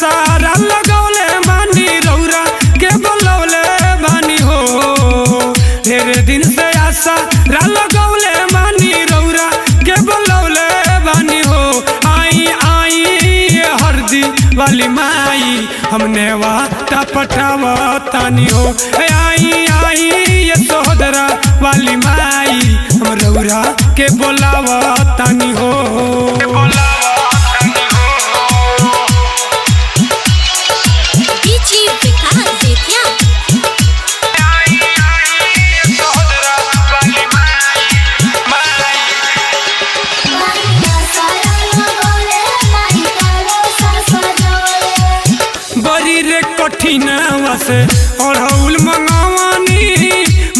आसारा लगौले बानी रौरा के बोलौले बानी हो। ढेर दिन से आसारा लगौले बानी रौरा के बोलौले बानी हो। आई आई ये हरदी वाली माई हमने वाटा पटावा तानी हो। आई आई ये सोहदरा वाली माई हम रौरा के बोलावा तानी हो। बड़ी रे कठिनवा से अड़हुल मंगवानी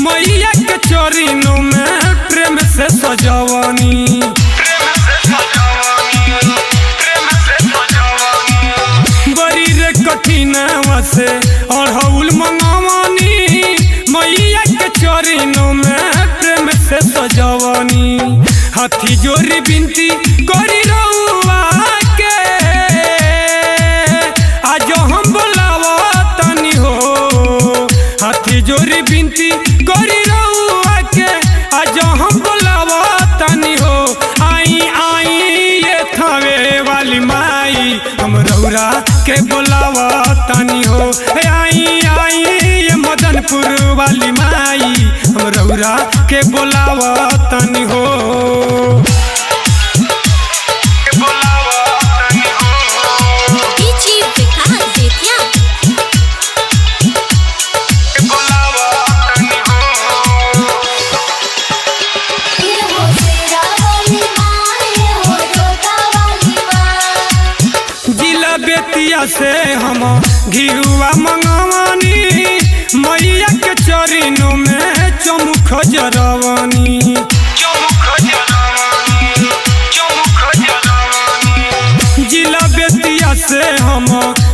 मैया के चरणों में प्रेम से सजवानी। बड़ी रे कठिनवा से अड़हुल मंगवानी मैया के चरणों में प्रेम से सजवानी। हाथी जोरी बिनती करी रउआ के आज हम बोलावा तानी हो। हाथी जोरी बिनती करी रउआ के आज हम बोलावा तानी हो। आई आई ये थावे वाली माई हम रौरा के बोलावा तानी हो। आई आई ये मदनपुर वाली माई हम रौरा के बोलावा तानी हो। बेतिया से हम घिरुआ मंगवानी मैया के चरणों में चमुख जरवानी। जिला बेतिया से हम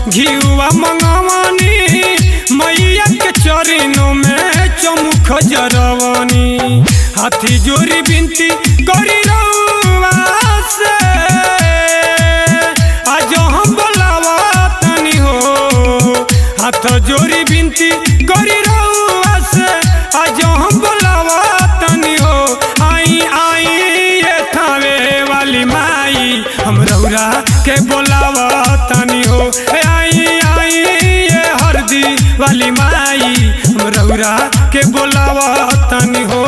घिरुआ मंगवानी मैया के चरणों में चमुख जरवानी। हाथी जोरी बिनती करी रउआ से आज हम बोलावा तानी हो। हाथ जोरी बिनती करी रउआ से आज हम बोलावा तानी हो। आई आई ये थावे वाली माई हम रौरा के बोलावा तानी हो। आई आई ये हरदी वाली माई हम रौरा के बोलावा तानी हो।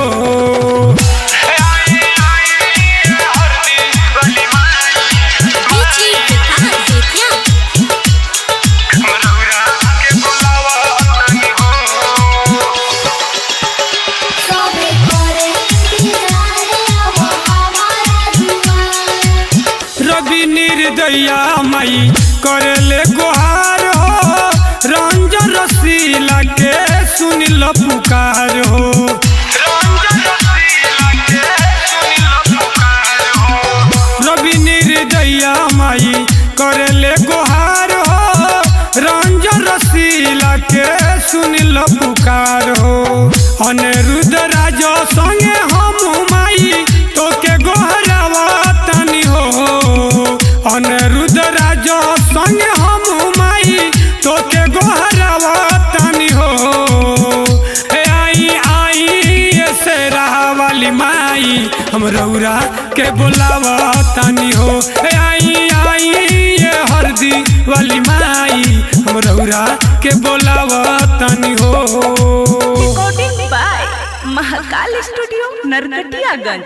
रवि निर्दया माई करेले गुहार हो। रंजन रसीला के सुनिल पुकार हो। रवि निर्दया माई करेले गुहार हो। रंजन रसीला के सुनिल पुकार हो। अनिरुद्ध राजा संगे हम माई तो के गोहरावा तानी हो। अनिरुद्ध राजा संग हम माई तो के गोहरावा तानी हो। आई आई ये शेरा वाली माई हम रौरा के बोलावा तानी हो। आई आई ये हरदी वाली माई हम रौरा के बोलावा तानी हो। Recording by Mahakal studio Narkatiaganj.